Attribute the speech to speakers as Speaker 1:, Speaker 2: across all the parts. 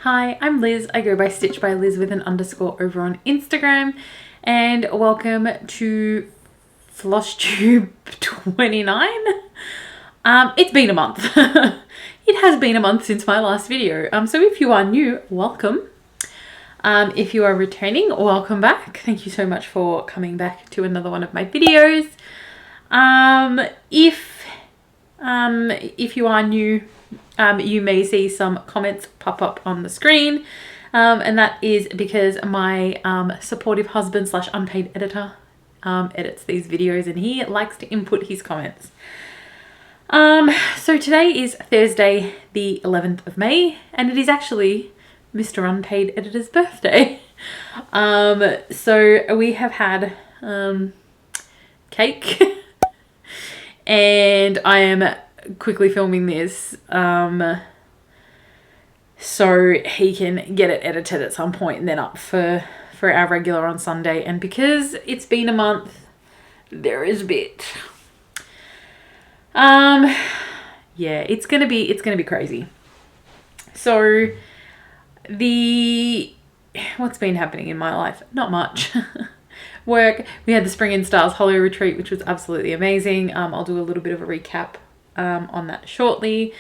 Speaker 1: Hi, I'm Liz. I go by Stitch by Liz with an underscore over on Instagram. And welcome to Flosstube 29. It's been a month. It has been a month since my last video. So if you are new, welcome. If you are returning, welcome back. Thank you so much for coming back to another one of my videos. If you are new, you may see some comments pop up on the screen, and that is because my supportive husband slash unpaid editor edits these videos and he likes to input his comments. So today is Thursday the 11th of May and it is actually Mr. Unpaid Editor's birthday. So we have had cake and I am quickly filming this so he can get it edited at some point and then up for our regular on Sunday. And because it's been a month, there is a bit yeah, it's gonna be crazy. So what's been happening in my life? Not much. Work. We had the Spring in Stars Hollow retreat, which was absolutely amazing. I'll do a little bit of a recap on that shortly.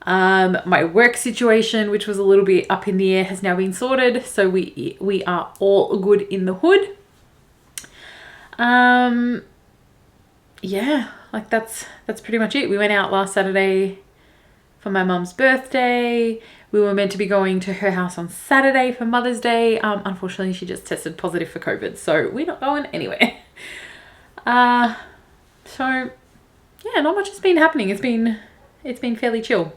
Speaker 1: My work situation, which was a little bit up in the air, has now been sorted, so we are all good in the hood. Yeah, like that's pretty much it. We went out last Saturday for my mum's birthday. We were meant to be going to her house on Saturday for Mother's Day. Unfortunately, she just tested positive for COVID, so we're not going anywhere. So yeah, not much has been happening. It's been fairly chill.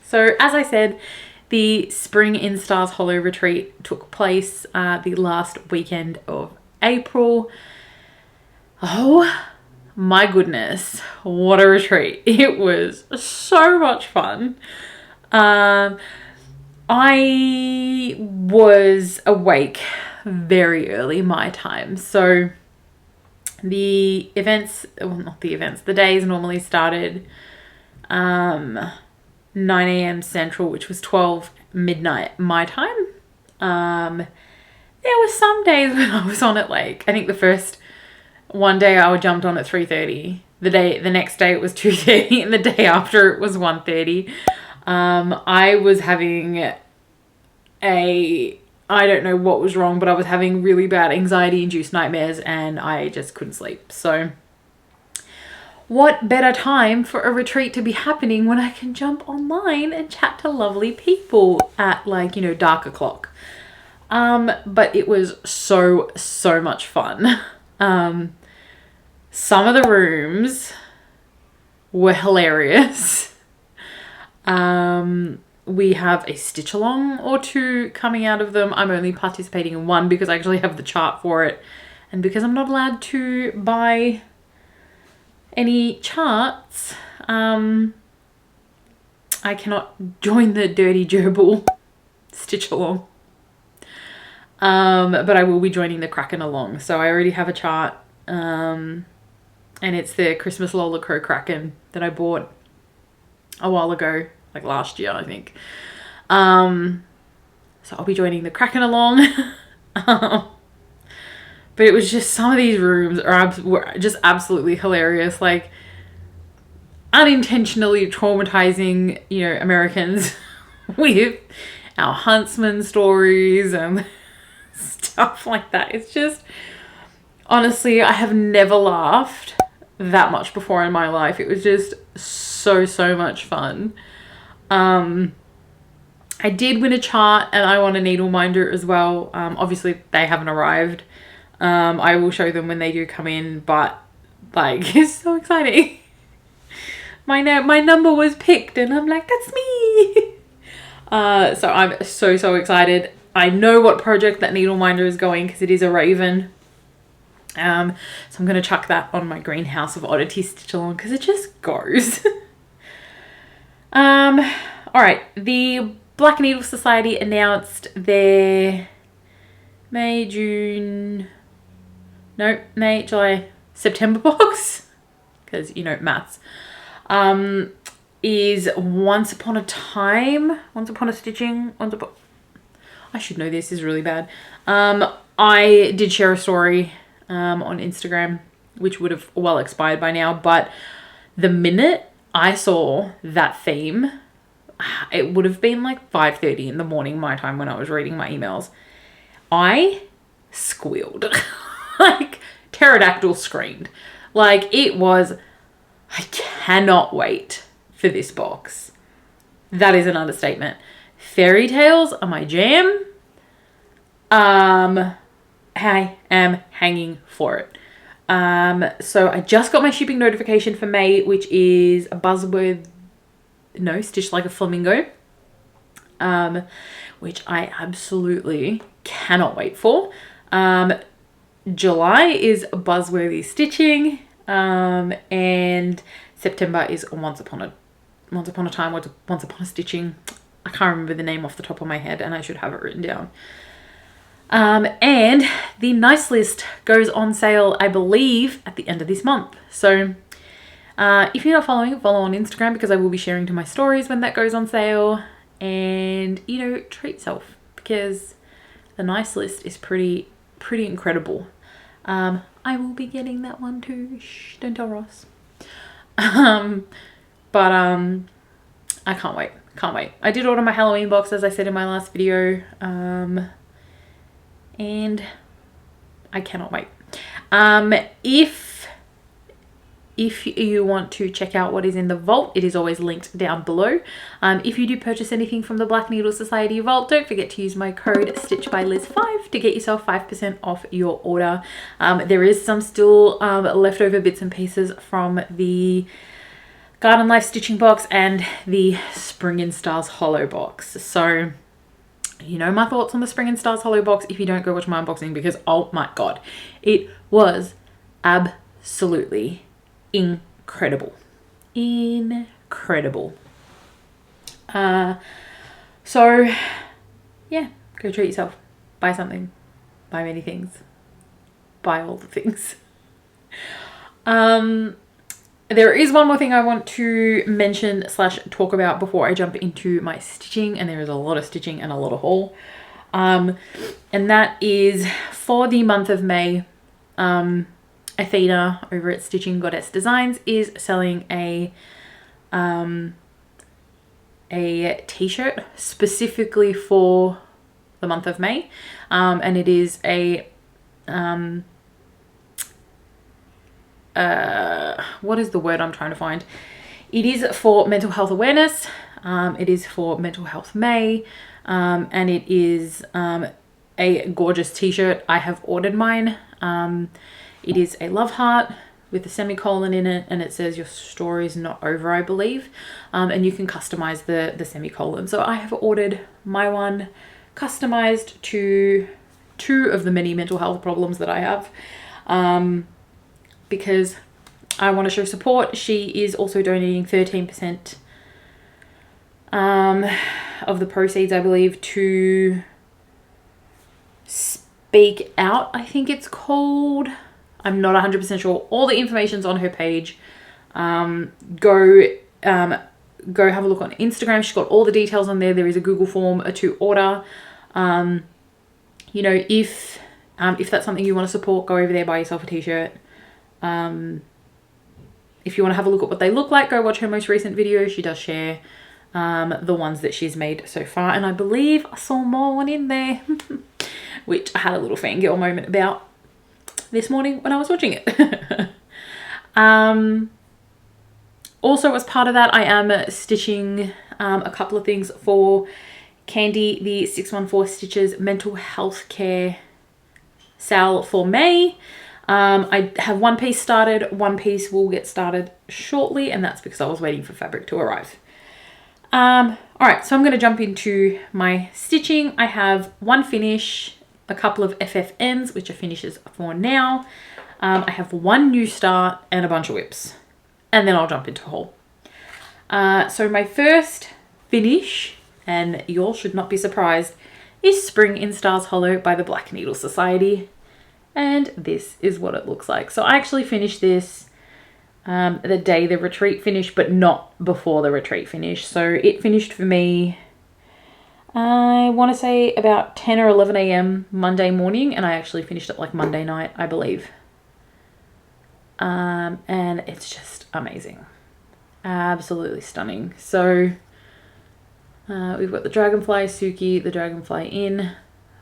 Speaker 1: So as I said, the Spring in Stars Hollow retreat took place the last weekend of April. Oh my goodness, what a retreat. It was so much fun. I was awake very early my time. So the days normally started 9 a.m. Central, which was 12 midnight my time. There were some days when I was on at I think the first one day I jumped on at 3:30. The next day it was 2:30 and the day after it was 1:30. I was having I don't know what was wrong, but I was having really bad anxiety-induced nightmares and I just couldn't sleep. So what better time for a retreat to be happening when I can jump online and chat to lovely people at dark o'clock. But it was so much fun. Some of the rooms were hilarious. We have a stitch along or two coming out of them. I'm only participating in one because I actually have the chart for it. And because I'm not allowed to buy any charts, I cannot join the Dirty Gerbil stitch along. But I will be joining the Kraken along. So I already have a chart. And it's the Christmas Lola Crow Kraken that I bought a while ago. Last year, I think. So I'll be joining the Kraken along. But it was just, some of these rooms were just absolutely hilarious. Unintentionally traumatizing, Americans with our huntsman stories and stuff like that. It's just, honestly, I have never laughed that much before in my life. It was just so much fun. I did win a chart and I want a needle minder as well. Obviously they haven't arrived. I will show them when they do come in, but it's so exciting. My number was picked and I'm like, that's me. So I'm so excited. I know what project that needle minder is going because it is a raven. So I'm going to chuck that on my greenhouse of oddity stitch along because it just goes. All right, the Black Needle Society announced their May, July, September box, because maths. is Once Upon a Time, Once Upon a Stitching, I should know this is really bad. I did share a story on Instagram, which would have well expired by now, but the minute I saw that theme, it would have been like 5:30 in the morning my time when I was reading my emails. I squealed. Like pterodactyl screamed. Like it was, I cannot wait for this box. That is an understatement. Fairy tales are my jam. I am hanging for it. So I just got my shipping notification for May, which is a Buzzworthy, no, Stitched Like a Flamingo, which I absolutely cannot wait for. July is Buzzworthy Stitching, and September is Once Upon a Time, Once Upon a Stitching. I can't remember the name off the top of my head, and I should have it written down. And the Nice List goes on sale, I believe, at the end of this month. So if you're not following, follow on Instagram, because I will be sharing to my stories when that goes on sale. And, you know, treat yourself, because the Nice List is pretty incredible. I will be getting that one too. Shh, don't tell Ross. But I can't wait. I did order my Halloween box, as I said in my last video. And I cannot wait. If you want to check out what is in the vault, it is always linked down below. If you do purchase anything from the Black Needle Society vault, don't forget to use my code StitchByLiz5 to get yourself 5% off your order. There is some still leftover bits and pieces from the Garden Life stitching box and the Spring and Stars Hollow box. So you know my thoughts on the Spring and Stars Hollow box if you don't go watch my unboxing, because oh my god, it was absolutely incredible. So yeah, go treat yourself. Buy something. Buy many things. Buy all the things. There is one more thing I want to mention / talk about before I jump into my stitching, and there is a lot of stitching and a lot of haul. And that is for the month of May. Athena over at Stitching Goddess Designs is selling a t-shirt specifically for the month of May, and it is a what is the word I'm trying to find? It is for mental health awareness. It is for Mental Health May, and it is a gorgeous t-shirt. I have ordered mine. It is a love heart with a semicolon in it, and it says your story is not over, I believe. And you can customize the semicolon. So I have ordered my one customized to 2 of the many mental health problems that I have, because I want to show support. She is also donating 13% of the proceeds, I believe, to Speak Out, I think it's called. I'm not 100% sure. All the information's on her page. Go have a look on Instagram. She's got all the details on there. There is a Google form to order. You know, if that's something you want to support, go over there, buy yourself a t-shirt. If you want to have a look at what they look like, go watch her most recent video. She does share the ones that she's made so far, and I believe I saw more one in there which I had a little fangirl moment about this morning when I was watching it. Also, as part of that, I am stitching a couple of things for Candy, the 614 Stitches Mental Health Care sale for May. I have one piece started. One piece will get started shortly, and that's because I was waiting for fabric to arrive. All right, so I'm going to jump into my stitching. I have one finish, a couple of FFNs, which are finishes for now. I have one new start and a bunch of whips, and then I'll jump into haul. So my first finish, and you all should not be surprised, is Spring in Stars Hollow by the Black Needle Society. And this is what it looks like. So I actually finished this the day the retreat finished, but not before the retreat finished. So it finished for me, I want to say about 10 or 11 a.m. Monday morning, and I actually finished it like Monday night, I believe. And it's just amazing. Absolutely stunning. So we've got the Dragonfly Suki, the Dragonfly Inn,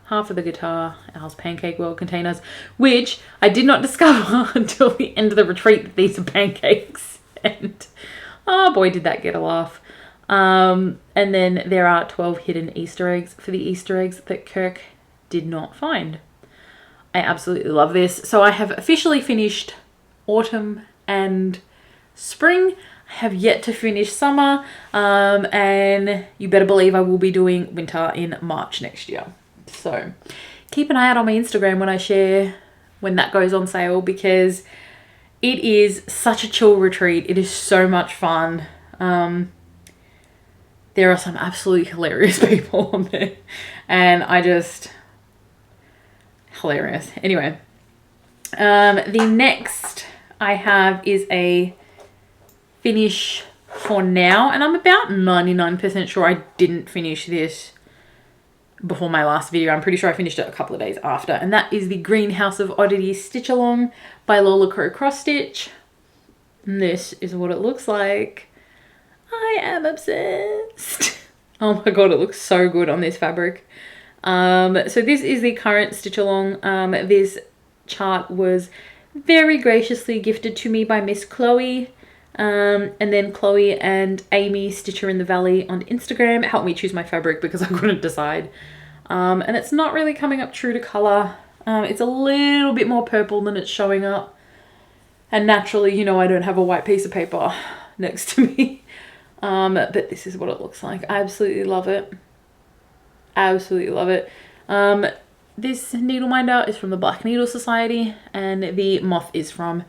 Speaker 1: half of the guitar, Al's Pancake World containers, which I did not discover until the end of the retreat that these are pancakes. And oh boy, did that get a laugh. And then there are 12 hidden Easter eggs for the Easter eggs that Kirk did not find. I absolutely love this. So I have officially finished autumn and spring. I have yet to finish summer, and you better believe I will be doing winter in March next year. So keep an eye out on my Instagram when I share when that goes on sale, because it is such a chill retreat. It is so much fun. There are some absolutely hilarious people on there, and hilarious. Anyway, the next I have is a finish for now, and I'm about 99% sure I didn't finish this before my last video. I'm pretty sure I finished it a couple of days after, and that is the Greenhouse of Oddities Stitch Along by Lola Crow Cross Stitch. And this is what it looks like. I am obsessed. Oh my god, it looks so good on this fabric. So this is the current stitch along. This chart was very graciously gifted to me by Miss Chloe. And then Chloe and Amy, Stitcher in the Valley on Instagram, helped me choose my fabric because I couldn't decide. And it's not really coming up true to colour. It's a little bit more purple than it's showing up. And naturally, you know, I don't have a white piece of paper next to me. But this is what it looks like. I absolutely love it. Absolutely love it. This needle minder is from the Black Needle Society, and the moth is from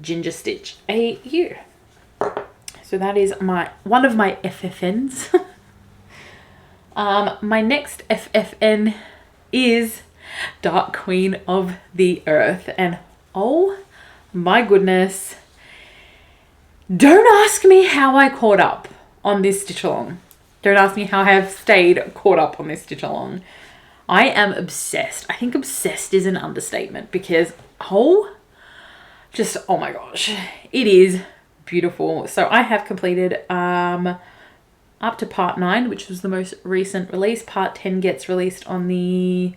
Speaker 1: Ginger Stitch AU. So that is one of my FFNs. My next FFN is Dark Queen of the Earth, and oh my goodness, don't ask me how I caught up on this stitch along. Don't ask me how I have stayed caught up on this stitch along. I am obsessed. I think obsessed is an understatement, because oh my gosh, it is beautiful. So I have completed up to part 9, which was the most recent release. Part 10 gets released on the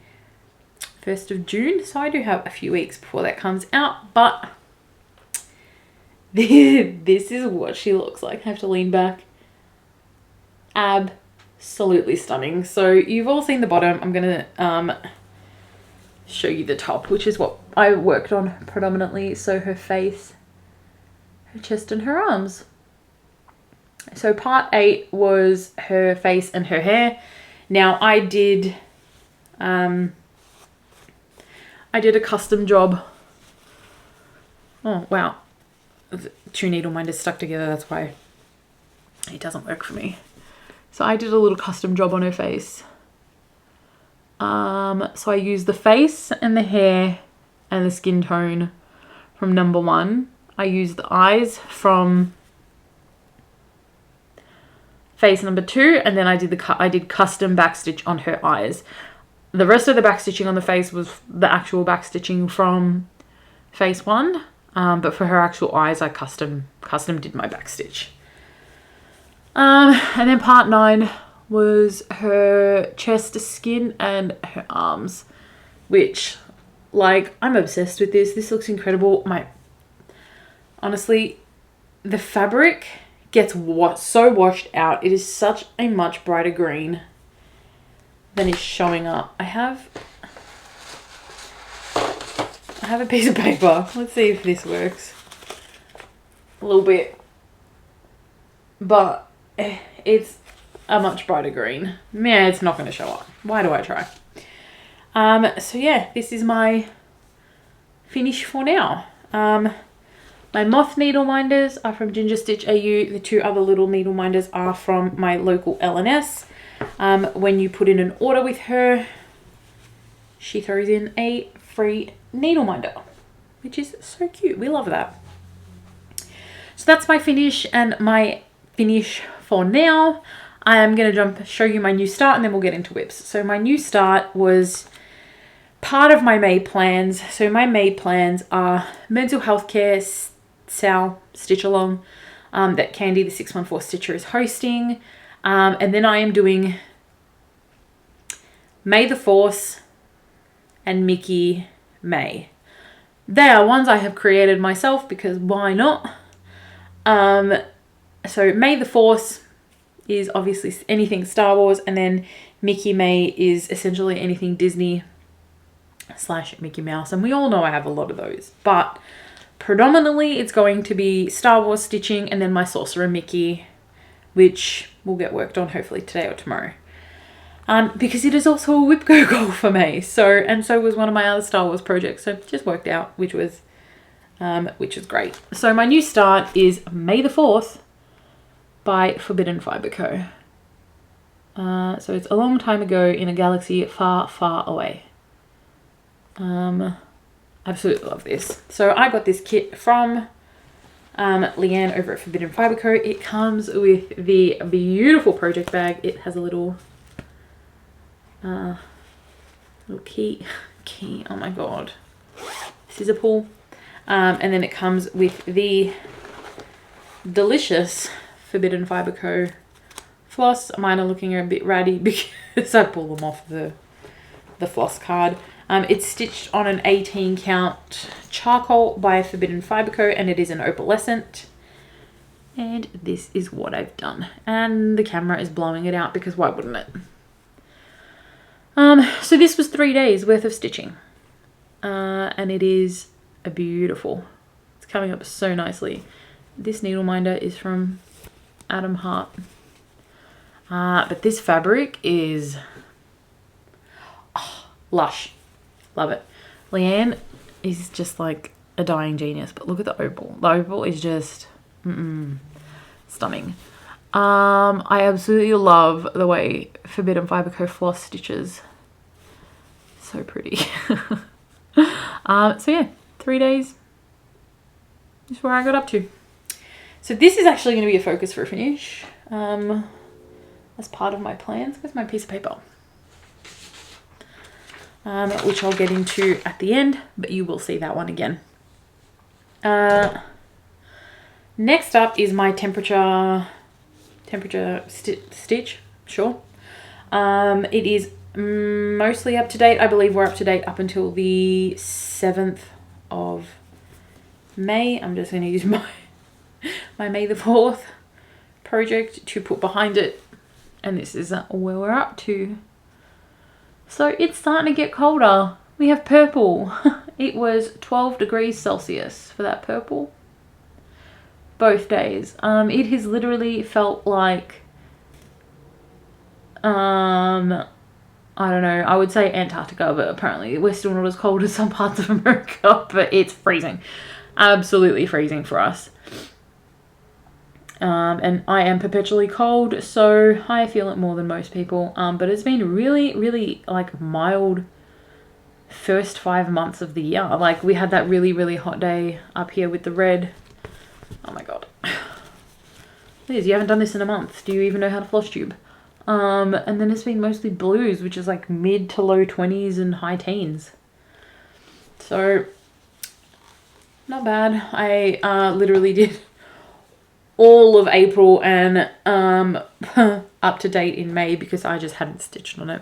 Speaker 1: 1st of June. So I do have a few weeks before that comes out, but this is what she looks like. I have to lean back. Absolutely stunning. So you've all seen the bottom. I'm gonna show you the top, which is what I worked on predominantly. So her face, her chest and her arms. So part 8 was her face and her hair. Now I did a custom job. Oh wow, 2 needle minders stuck together, that's why it doesn't work for me. So I did a little custom job on her face. So I used the face and the hair and the skin tone from number 1. I used the eyes from face number 2, and then I did custom backstitch on her eyes. The rest of the backstitching on the face was the actual backstitching from face 1, but for her actual eyes, I custom did my backstitch. And then part 9 was her chest, skin, and her arms, which, like, I'm obsessed with this. This looks incredible. Honestly, the fabric gets so washed out. It is such a much brighter green than is showing up. I have a piece of paper. Let's see if this works. A little bit. But it's a much brighter green. Yeah, it's not going to show up. Why do I try? So yeah, this is my finish for now. My moth needle minders are from Ginger Stitch AU. The 2 other little needle minders are from my local L&S. When you put in an order with her, she throws in a free needle minder, which is so cute. We love that. that's my finish and my finish for now. I am going to show you my new start and then we'll get into whips. So my new start was part of my May plans. So my May plans are mental health care, Sal, Stitch Along, that Candy, the 614 Stitcher, is hosting. And then I am doing May the 4th and Mickey May. They are ones I have created myself because why not? So May the 4th is obviously anything Star Wars, and then Mickey May is essentially anything Disney / Mickey Mouse. And we all know I have a lot of those, but predominantly it's going to be Star Wars stitching and then my Sorcerer Mickey, which will get worked on hopefully today or tomorrow. Because it is also a whip go goal for May. And so was one of my other Star Wars projects. So it just worked out, which was great. So my new start is May the 4th by Forbidden Fiber Co. So it's a long time ago in a galaxy far, far away. Absolutely love this. So I got this kit from Leanne over at Forbidden Fiber Co. It comes with the beautiful project bag. It has a little key. Oh my god. Scissor pull. And then it comes with the delicious Forbidden Fiber Co. floss. Mine are looking a bit ratty because I pull them off the floss card. It's stitched on an 18 count charcoal by Forbidden Fiber Co. and it is an opalescent. And this is what I've done. And the camera is blowing it out because why wouldn't it? So this was 3 days worth of stitching. And it is beautiful. It's coming up so nicely. This needle minder is from Adam Hart. But this fabric is lush. Love it. Leanne is just like a dying genius, but look at the opal. The opal is just stunning. I absolutely love the way Forbidden Fiber Co. floss stitches. So pretty. So yeah, 3 days is where I got up to. So this is actually going to be a focus for a finish. As part of my plans. Where's my piece of paper? Which I'll get into at the end, but you will see that one again. Next up is my temperature stitch. Sure. It is mostly up to date. I believe we're up to date up until the 7th of May. I'm just going to use my May the 4th project to put behind it, and this is where we're up to. So it's starting to get colder. We have purple. It was 12 degrees Celsius for that purple. Both days. It has literally felt like, I don't know, I would say Antarctica, but apparently we're still not as cold as some parts of America, but it's freezing. Absolutely freezing for us. And I am perpetually cold, so I feel it more than most people. But it's been really, really like mild first 5 months of the year. Like we had that really, really hot day up here with the red. Oh my god. Liz, you haven't done this in a month. Do you even know how to Flosstube? And then it's been mostly blues, which is like mid to low 20s and high teens. So not bad. I literally did all of April and up to date in May because I just hadn't stitched on it.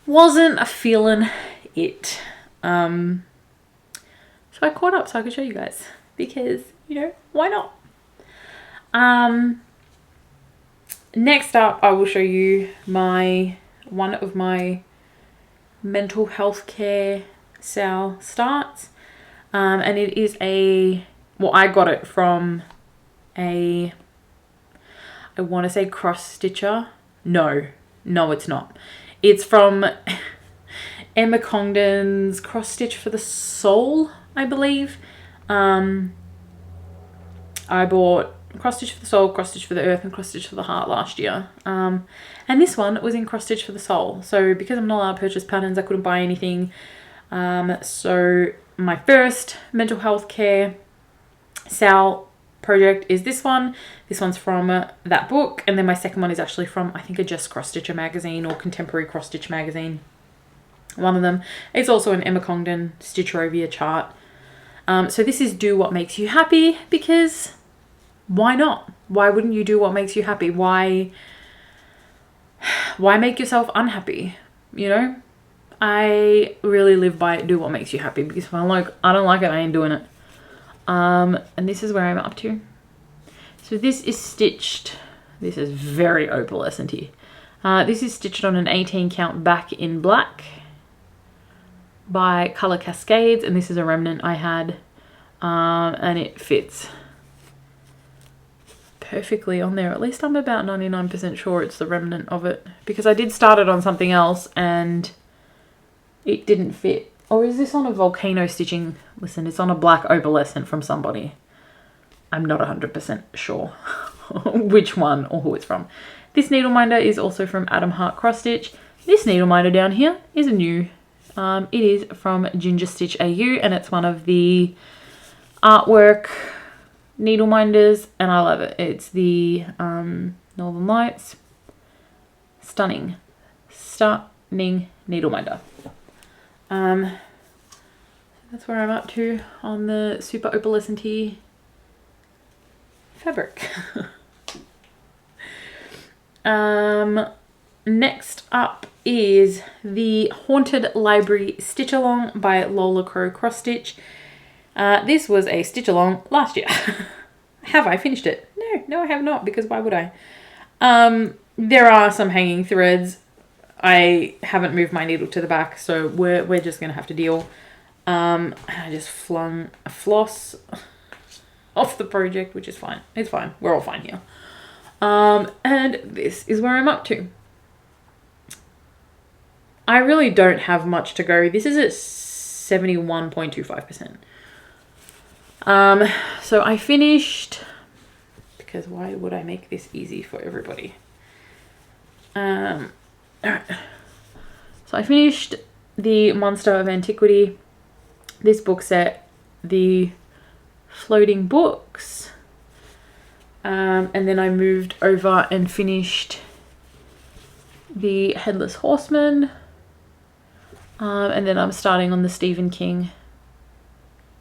Speaker 1: Wasn't feeling it. So I caught up so I could show you guys because, you know, why not? Next up, I will show you one of my mental health care sale starts. And it is I got it from I want to say cross stitcher. No, it's not. It's from Emma Congdon's Cross Stitch for the Soul, I believe. I bought Cross Stitch for the Soul, Cross Stitch for the Earth, and Cross Stitch for the Heart last year. And this one was in Cross Stitch for the Soul. So because I'm not allowed to purchase patterns, I couldn't buy anything. So my first mental health care sale project is this one. This one's from that book. And then my second one is actually from, I think, a Just Cross Stitcher magazine or Contemporary Cross Stitch magazine. One of them. It's also an Emma Congdon Stitcherovia chart. So this is Do What Makes You Happy, because why not? Why wouldn't you do what makes you happy? Why make yourself unhappy? You know, I really live by do what makes you happy, because if I don't like it, I ain't doing it. And this is where I'm up to. So this is stitched. This is very opalescent-y. This is stitched on an 18 count back in black by Color Cascades, and this is a remnant I had, and it fits perfectly on there. At least I'm about 99% sure it's the remnant of it, because I did start it on something else and it didn't fit. Or is this on a volcano stitching? Listen, it's on a black opalescent from somebody. I'm not 100% sure which one or who it's from. This needle minder is also from Adam Hart Cross Stitch. This needle minder down here is a new. It is from Ginger Stitch AU, and it's one of the artwork needle minders, and I love it. It's the Northern Lights. Stunning needle minder. That's where I'm up to on the super opalescent-y fabric. Next up is the Haunted Library Stitch Along by Lola Crow Cross Stitch. This was a stitch along last year. Have I finished it? No, I have not, because why would I? There are some hanging threads. I haven't moved my needle to the back, so we're just gonna have to deal. I just flung a floss off the project, which is fine. It's fine. We're all fine here. And this is where I'm up to. I really don't have much to go. This is at 71.25%. So I finished, because why would I make this easy for everybody? Alright. So I finished the Monster of Antiquity, this book set, the floating books, and then I moved over and finished the Headless Horseman, and then I'm starting on the Stephen King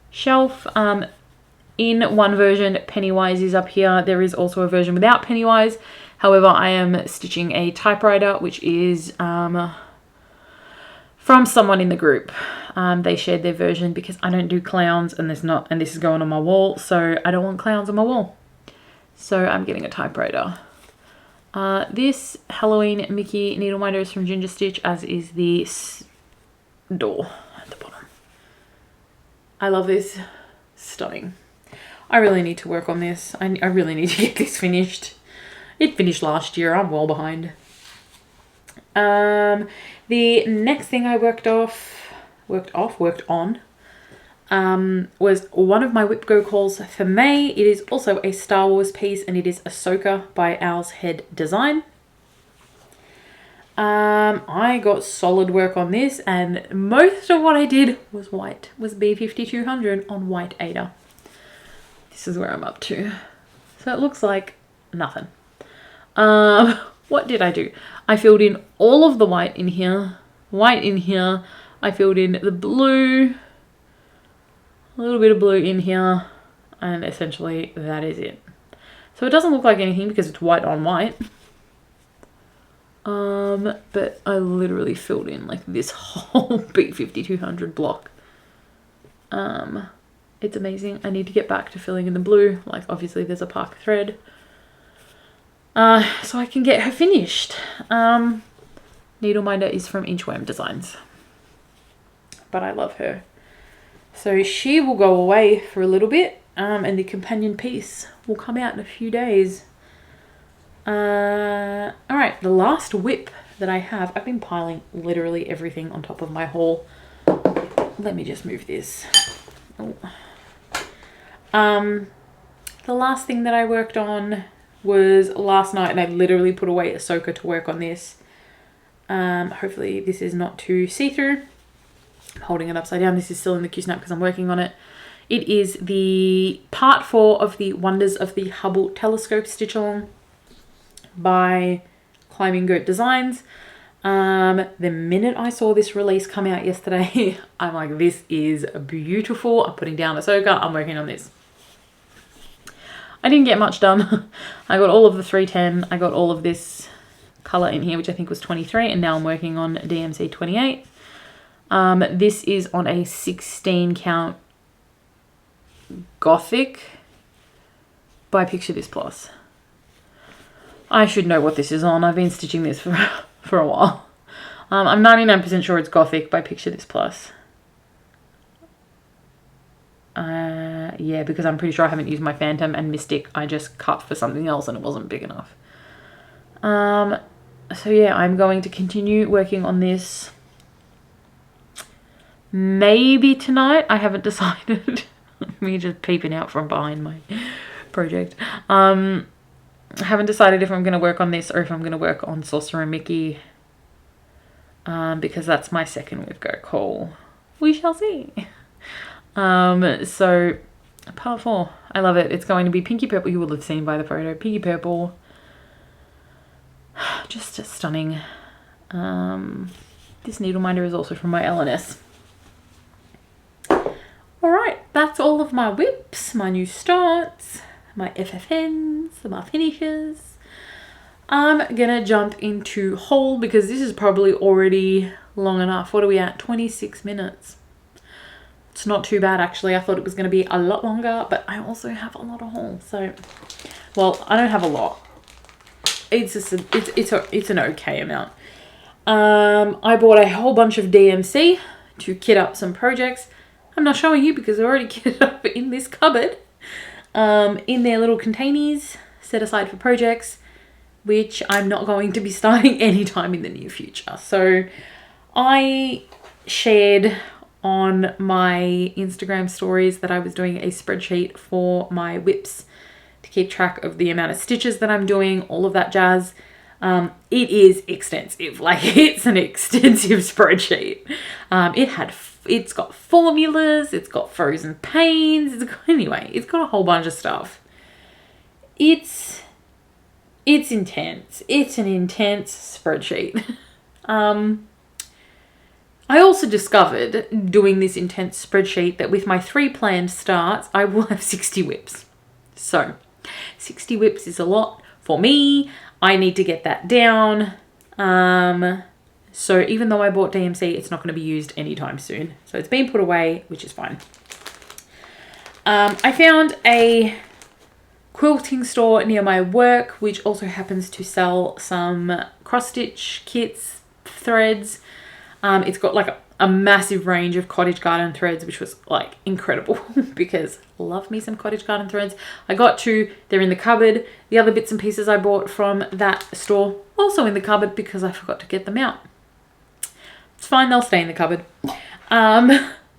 Speaker 1: shelf. In one version, Pennywise is up here. There is also a version without Pennywise. However, I am stitching a typewriter, which is from someone in the group. They shared their version because I don't do clowns, and this is going on my wall, so I don't want clowns on my wall. So I'm getting a typewriter. This Halloween Mickey needle minder is from Ginger Stitch, as is the door at the bottom. I love this. Stunning. I really need to work on this. I really need to get this finished. It finished last year. I'm well behind. The next thing I worked on was one of my Whip Go calls for May. It is also a Star Wars piece, and it is Ahsoka by Owl's Head Design. I got solid work on this, and most of what I did was white, was B5200 on white Ada. This is where I'm up to. So it looks like nothing. What did I do? I filled in all of the white in here. I filled in the blue, a little bit of blue in here, and essentially that is it. So it doesn't look like anything because it's white on white. But I literally filled in like this whole B5200 block. It's amazing. I need to get back to filling in the blue. Like, obviously there's a park thread. So I can get her finished. Needle minder is from Inchworm Designs. But I love her. So she will go away for a little bit. And the companion piece will come out in a few days. Alright, the last whip that I have. I've been piling literally everything on top of my haul. Let me just move this. Oh. The last thing that I worked on was last night, and I literally put away Ahsoka to work on this. Hopefully this is not too see-through. I'm holding it upside down. This is still in the Q-snap because I'm working on it. It is the part 4 of the Wonders of the Hubble Telescope stitch along by Flamingo Designs. The minute I saw this release come out yesterday, I'm like, this is beautiful. I'm putting down Ahsoka. I'm working on this. I didn't get much done. I got all of the 310. I got all of this color in here, which I think was 23, and now I'm working on DMC 28. This is on a 16 count Gothic by Picture This Plus. I should know what this is on. I've been stitching this for a while. I'm 99% sure it's Gothic by Picture This Plus. Yeah, because I'm pretty sure I haven't used my Phantom and Mystic. I just cut for something else and it wasn't big enough. So yeah, I'm going to continue working on this. Maybe tonight. I haven't decided. Me just peeping out from behind my project. I haven't decided if I'm going to work on this or if I'm going to work on Sorcerer Mickey. Because that's my second with Go Call. We shall see. So part 4. I love it. It's going to be pinky purple. You will have seen by the photo. Pinky purple. Just stunning. This needle minder is also from my LNS. Alright, that's all of my whips, my new starts, my FFNs, my finishes. I'm gonna jump into haul because this is probably already long enough. What are we at? 26 minutes. It's not too bad actually. I thought it was gonna be a lot longer, but I also have a lot of haul. So, well, I don't have a lot. It's just it's an okay amount. I bought a whole bunch of DMC to kit up some projects. I'm not showing you because they're already kitted up in this cupboard. In their little containers set aside for projects, which I'm not going to be starting anytime in the near future. So I shared on my Instagram stories that I was doing a spreadsheet for my whips to keep track of the amount of stitches that I'm doing, all of that jazz. It is extensive. Like, it's an extensive spreadsheet. It's got formulas, it's got frozen panes, it's got a whole bunch of stuff. It's intense. It's an intense spreadsheet. I also discovered doing this intense spreadsheet that with my 3 planned starts, I will have 60 whips. So 60 whips is a lot for me. I need to get that down. So even though I bought DMC, it's not going to be used anytime soon. So it's been put away, which is fine. I found a quilting store near my work, which also happens to sell some cross-stitch kits, threads. It's got like a massive range of cottage garden threads, which was like incredible because love me some cottage garden threads. They're in the cupboard. The other bits and pieces I bought from that store also in the cupboard because I forgot to get them out. It's fine, they'll stay in the cupboard.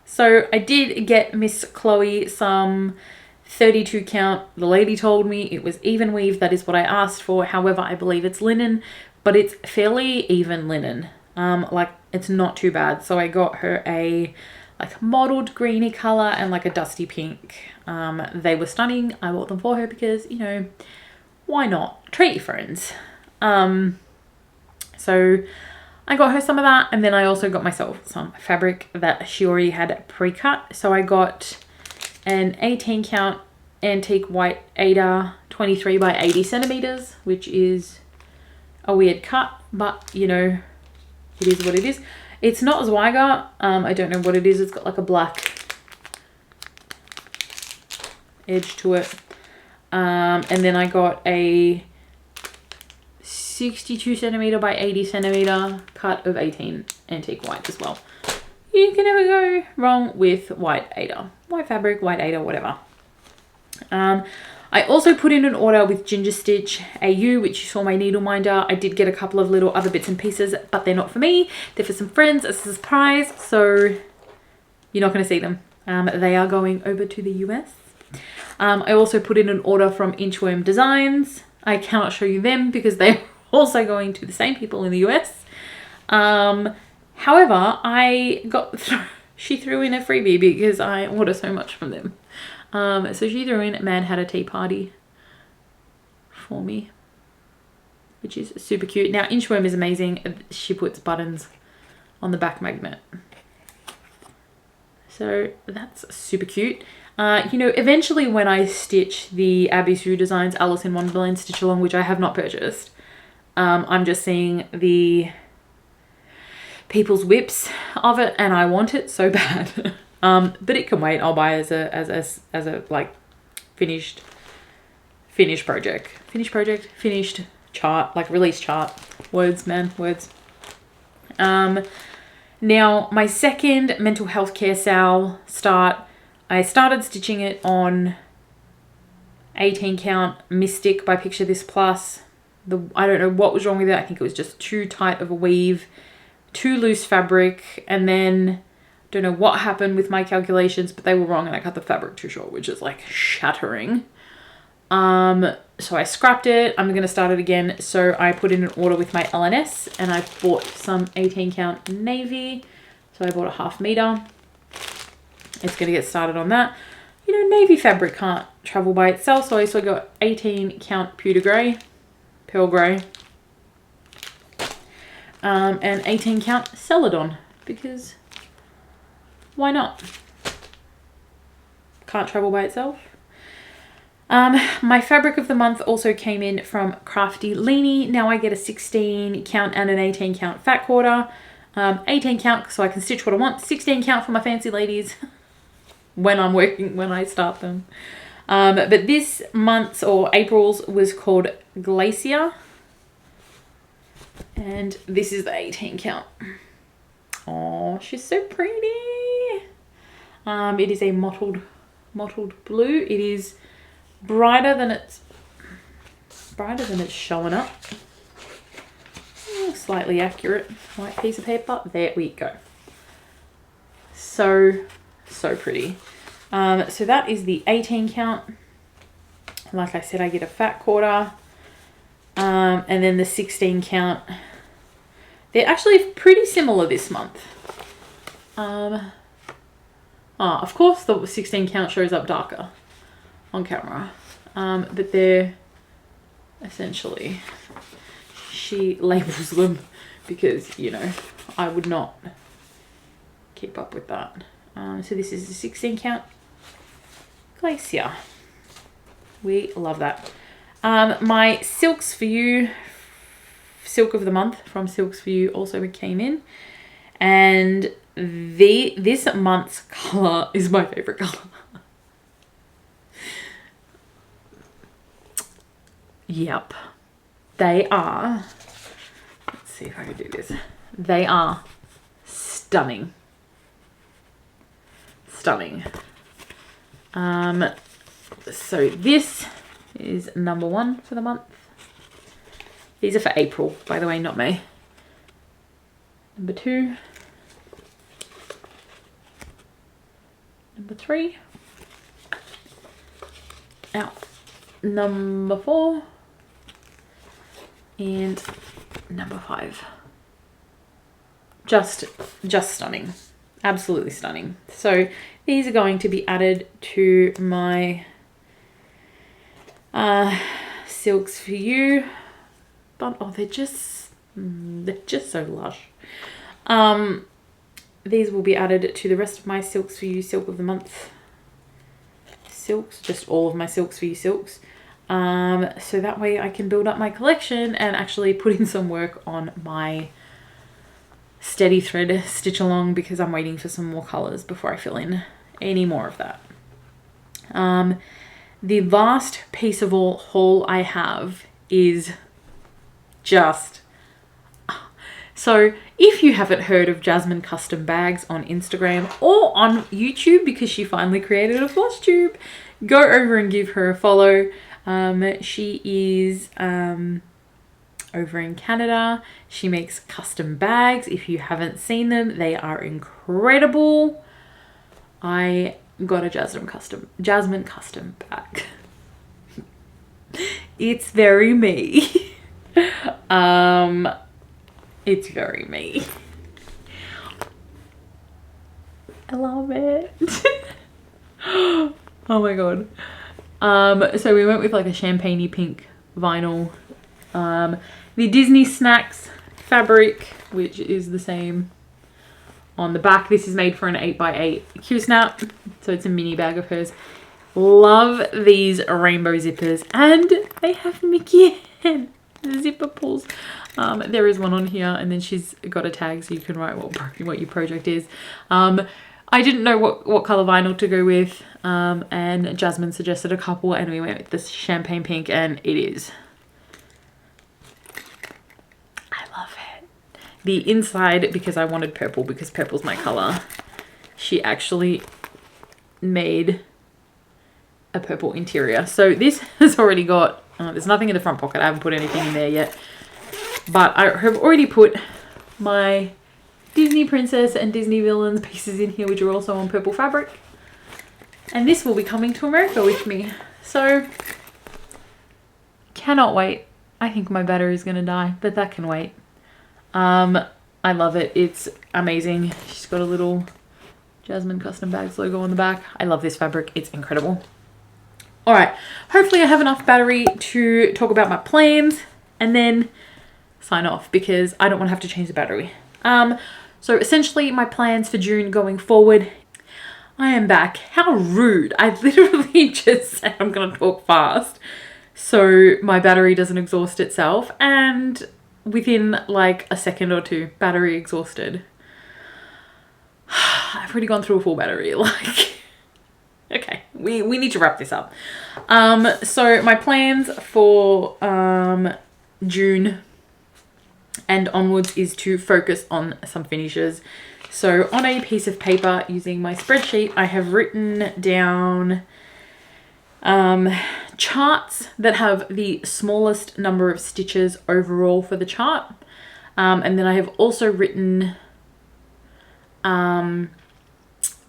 Speaker 1: So I did get Miss Chloe some 32 count. The lady told me it was even weave. That is what I asked for. However, I believe it's linen, but it's fairly even linen. Like, it's not too bad. So I got her a like mottled greeny color and like a dusty pink. They were stunning. I bought them for her because, you know, why not? Treat your friends. So I got her some of that, and then I also got myself some fabric that she already had pre-cut. So I got an 18 count antique white Ada 23 by 80 centimeters, which is a weird cut, but you know, it is what it is. It's not Zweiger. I don't know what it is. It's got like a black edge to it. And then I got a 62 centimeter by 80 centimeter cut of 18 antique white as well. You can never go wrong with white Ada. White fabric, white Ada, whatever. I also put in an order with Ginger Stitch AU, which you saw my needle minder. I did get a couple of little other bits and pieces, but they're not for me. They're for some friends as a surprise, so you're not going to see them. They are going over to the US. I also put in an order from Inchworm Designs. I cannot show you them because they're also going to the same people in the US. However, I got she threw in a freebie because I order so much from them. So she threw in Mad Hatter Tea Party for me, which is super cute. Now, Inchworm is amazing. She puts buttons on the back magnet. So that's super cute. You know, eventually when I stitch the Abby Sue Designs Alice in Wonderland stitch along, which I have not purchased, I'm just seeing the people's whips of it and I want it so bad. But it can wait. I'll buy as a like finished project, finished chart, like release chart. Words, man, words. Now my second mental health care sale start, I started stitching it on 18 count Mystic by Picture This Plus. I don't know what was wrong with it. I think it was just too tight of a weave, too loose fabric, and then don't know what happened with my calculations, but they were wrong and I cut the fabric too short, which is like shattering. So I scrapped it. I'm going to start it again. So I put in an order with my LNS and I bought some 18 count navy. So I bought a 1/2 meter. It's going to get started on that. You know, navy fabric can't travel by itself. So I also got 18 count pewter grey, pearl grey, and 18 count Celadon, because why not? Can't travel by itself. My fabric of the month also came in from Crafty Leanie. Now I get a 16 count and an 18 count fat quarter. 18 count so I can stitch what I want. 16 count for my fancy ladies when I start them. But this month's or April's was called Glacier. And this is the 18 count. Oh, she's so pretty. It is a mottled blue. It is brighter than it's showing up. Oh, slightly accurate white piece of paper. There we go. So pretty. So that is the 18 count. Like I said, I get a fat quarter. And then the 16 count. They're actually pretty similar this month. Of course the 16 count shows up darker on camera. But they're essentially, she labels them because, you know, I would not keep up with that. So this is the 16 count Glacier. We love that. My Silks For You, Silk of the Month from Silks For You also came in. And this month's colour is my favourite colour. Yep. They are, let's see if I can do this. They are stunning. Stunning. So this is number 1 for the month. These are for April, by the way, not May. Number 2. Number 3. Out. Number 4. And number 5. Just stunning. Absolutely stunning. So these are going to be added to my Silks For You. But oh, they're just so lush. These will be added to the rest of my Silks For You Silk of the Month silks, just all of my Silks For You silks. So that way I can build up my collection and actually put in some work on my steady thread stitch along, because I'm waiting for some more colors before I fill in any more of that. The last piece of all haul I have is just, so if you haven't heard of Jasmine Custom Bags on Instagram or on YouTube, because she finally created a Flosstube, go over and give her a follow. She is over in Canada. She makes custom bags. If you haven't seen them, they are incredible. I got a Jasmine custom bag. It's very me. It's very me. I love it. Oh my god. So we went with like a champagne-y pink vinyl. The Disney Snacks fabric, which is the same on the back. This is made for an 8x8 Q-snap, so it's a mini bag of hers. Love these rainbow zippers, and they have Mickey and the zipper pulls. There is one on here, and then she's got a tag so you can write what your project is. I didn't know what color vinyl to go with, and Jasmine suggested a couple, and we went with this champagne pink, and it is. I love it. The inside, because I wanted purple, because purple's my color, she actually made a purple interior. So this has already got, there's nothing in the front pocket. I haven't put anything in there yet, but I have already put my Disney Princess and Disney Villains pieces in here, which are also on purple fabric. And this will be coming to America with me. So, cannot wait. I think my battery's gonna die, but that can wait. I love it. It's amazing. She's got a little Jasmine Custom Bags logo on the back. I love this fabric. It's incredible. All right. Hopefully I have enough battery to talk about my plans and then sign off, because I don't want to have to change the battery. So essentially my plans for June going forward, I am back. How rude. I literally just said I'm going to talk fast so my battery doesn't exhaust itself, and within like a second or two, battery exhausted. I've already gone through a full battery. Like, okay, we need to wrap this up. So my plans for June and onwards is to focus on some finishes. So on a piece of paper using my spreadsheet, I have written down charts that have the smallest number of stitches overall for the chart. And then I have also written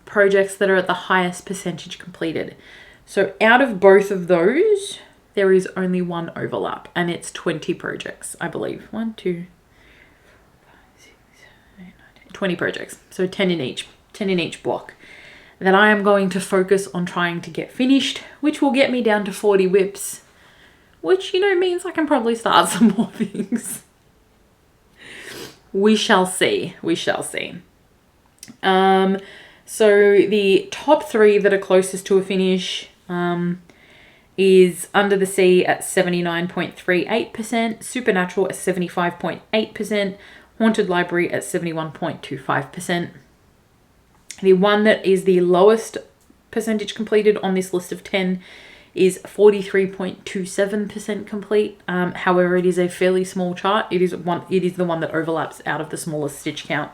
Speaker 1: projects that are at the highest percentage completed. So out of both of those, there is only one overlap, and it's 20 projects, I believe. 1, 2, 20 projects, so 10 in each block that I am going to focus on trying to get finished, which will get me down to 40 whips, which, you know, means I can probably start some more things. We shall see. We shall see. So the top 3 that are closest to a finish is Under the Sea at 79.38%, Supernatural at 75.8%, Haunted Library at 71.25%. The one that is the lowest percentage completed on this list of 10 is 43.27% complete. However, it is a fairly small chart. It is the one that overlaps out of the smallest stitch count.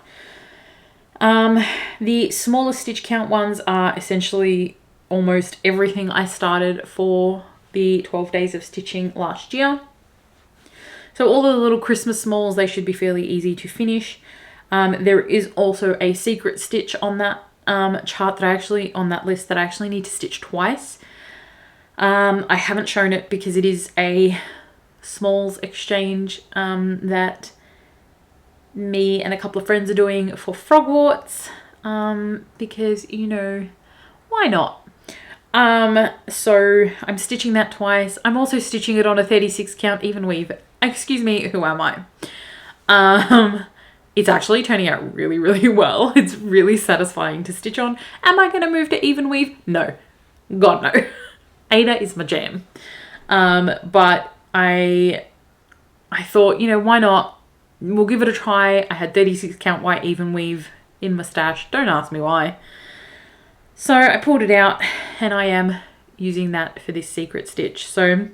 Speaker 1: The smallest stitch count ones are essentially almost everything I started for the 12 days of stitching last year. So all the little Christmas smalls, they should be fairly easy to finish. There is also a secret stitch on that chart on that list that I actually need to stitch twice. I haven't shown it because it is a smalls exchange that me and a couple of friends are doing for Frogwarts, because, you know, why not? So I'm stitching that twice. I'm also stitching it on a 36 count even weave. Excuse me, who am I? It's actually turning out really, really well. It's really satisfying to stitch on. Am I going to move to even weave? No. God, no. Ada is my jam. But I thought, you know, why not? We'll give it a try. I had 36 count white even weave in my stash. Don't ask me why. So I pulled it out and I am using that for this secret stitch. So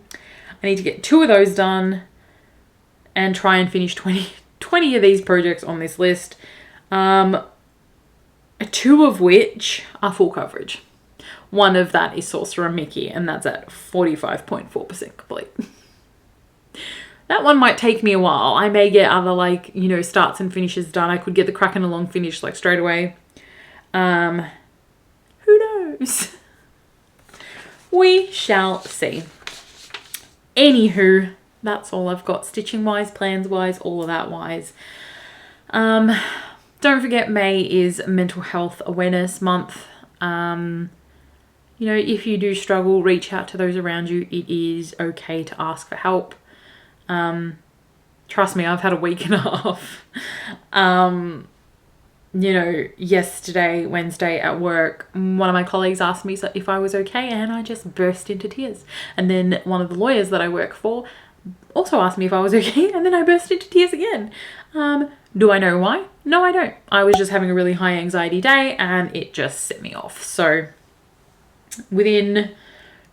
Speaker 1: I need to get 2 of those done and try and finish 20 of these projects on this list. 2 of which are full coverage. One of that is Sorcerer Mickey, and that's at 45.4% complete. That one might take me a while. I may get other, like, you know, starts and finishes done. I could get the Crackin' Along finish like straight away. Who knows? We shall see. Anywho, that's all I've got stitching wise, plans wise, all of that wise. Don't forget, May is Mental Health Awareness Month. You know, if you do struggle, reach out to those around you. It is okay to ask for help. Trust me, I've had a week and a half. You know, yesterday, Wednesday at work, one of my colleagues asked me if I was okay, and I just burst into tears. And then one of the lawyers that I work for also asked me if I was okay, and then I burst into tears again. Do I know why? No, I don't. I was just having a really high anxiety day, and it just set me off. So within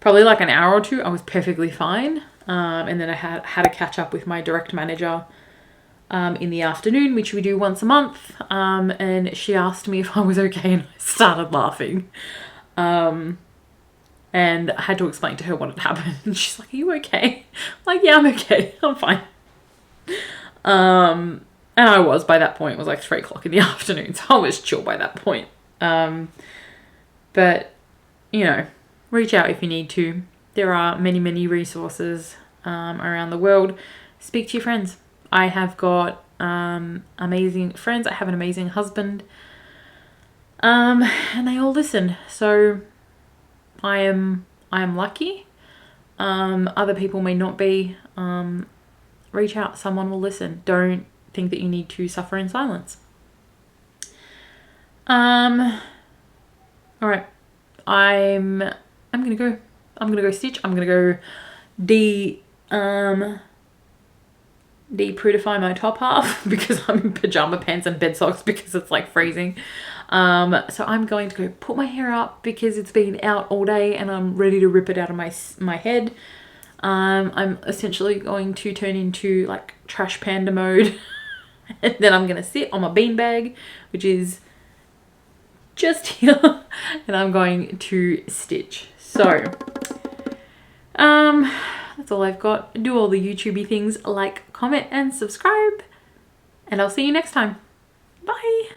Speaker 1: probably like an hour or two, I was perfectly fine. And then I had a catch up with my direct manager in the afternoon, which we do once a month. And she asked me if I was okay, and I started laughing. And I had to explain to her what had happened. And she's like, "Are you okay?" I'm like, "Yeah, I'm okay. I'm fine." And I was, by that point, it was like 3 o'clock in the afternoon. So I was chill by that point. But, you know, reach out if you need to. There are many, many resources around the world. Speak to your friends. I have got amazing friends. I have an amazing husband. And they all listen. So I am lucky. Other people may not be. Reach out. Someone will listen. Don't think that you need to suffer in silence. All right. I'm gonna go stitch. I'm gonna go de-prudify my top half because I'm in pajama pants and bed socks because it's like freezing. So I'm going to go put my hair up because it's been out all day and I'm ready to rip it out of my head. I'm essentially going to turn into like trash panda mode. And then I'm gonna sit on my beanbag, which is just here, and I'm going to stitch. So that's all I've got. Do all the YouTubey things, like, comment and subscribe, and I'll see you next time. Bye.